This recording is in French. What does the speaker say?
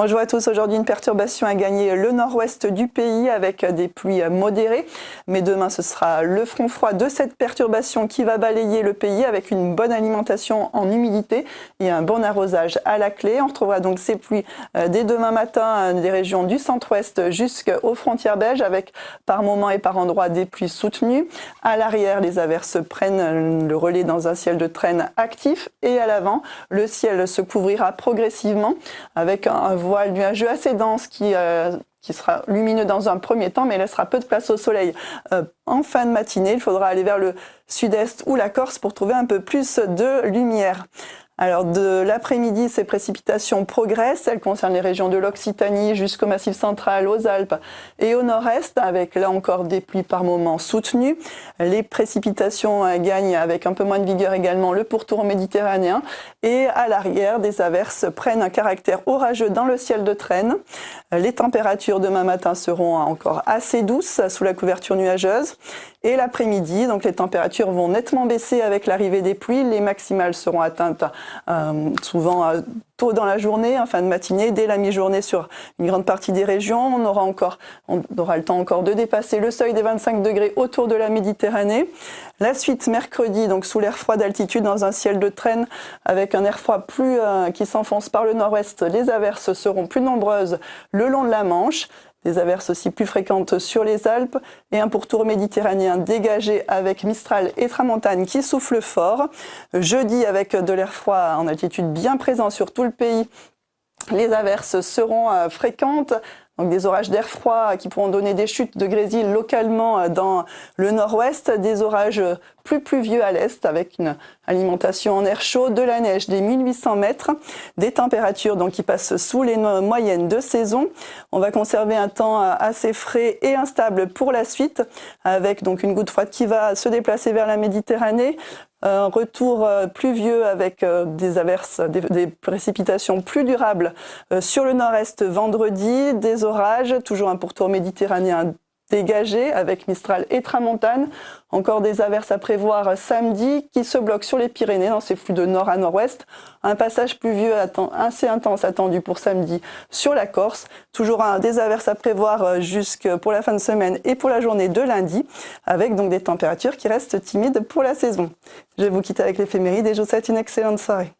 Bonjour à tous, aujourd'hui une perturbation a gagné le nord-ouest du pays avec des pluies modérées. Mais demain ce sera le front froid de cette perturbation qui va balayer le pays avec une bonne alimentation en humidité et un bon arrosage à la clé. On retrouvera donc ces pluies dès demain matin des régions du centre-ouest jusqu'aux frontières belges avec par moments et par endroits des pluies soutenues. À l'arrière, les averses prennent le relais dans un ciel de traîne actif et à l'avant, le ciel se couvrira progressivement avec un voile nuageux assez dense qui sera lumineux dans un premier temps, mais laissera peu de place au soleil en fin de matinée. Il faudra aller vers le sud-est ou la Corse pour trouver un peu plus de lumière. Alors de l'après-midi, ces précipitations progressent. Elles concernent les régions de l'Occitanie jusqu'au Massif central, aux Alpes et au nord-est, avec là encore des pluies par moments soutenues. Les précipitations gagnent avec un peu moins de vigueur également le pourtour méditerranéen. Et à l'arrière, des averses prennent un caractère orageux dans le ciel de traîne. Les températures demain matin seront encore assez douces sous la couverture nuageuse. Et l'après-midi, donc les températures vont nettement baisser avec l'arrivée des pluies. Les maximales seront atteintes souvent tôt dans la journée, en fin de matinée, dès la mi-journée sur une grande partie des régions. On aura le temps encore de dépasser le seuil des 25 degrés autour de la Méditerranée. La suite, mercredi, donc sous l'air froid d'altitude dans un ciel de traîne avec un air froid qui s'enfonce par le nord-ouest, les averses seront plus nombreuses le long de la Manche. Des averses aussi plus fréquentes sur les Alpes et un pourtour méditerranéen dégagé avec Mistral et Tramontane qui soufflent fort. Jeudi, avec de l'air froid en altitude bien présent sur tout le pays, les averses seront fréquentes. Donc des orages d'air froid qui pourront donner des chutes de grésil localement dans le nord-ouest, des orages plus pluvieux à l'est avec une alimentation en air chaud, de la neige des 1800 mètres, des températures donc qui passent sous les moyennes de saison. On va conserver un temps assez frais et instable pour la suite avec donc une goutte froide qui va se déplacer vers la Méditerranée. Un retour pluvieux avec des averses, des précipitations plus durables sur le nord-est vendredi, des orages, toujours un pourtour méditerranéen dégagé avec Mistral et Tramontane. Encore des averses à prévoir samedi qui se bloquent sur les Pyrénées dans ces flux de nord à nord-ouest. Un passage pluvieux assez intense attendu pour samedi sur la Corse. Toujours des averses à prévoir pour la fin de semaine et pour la journée de lundi avec donc des températures qui restent timides pour la saison. Je vais vous quitter avec l'éphéméride et je vous souhaite une excellente soirée.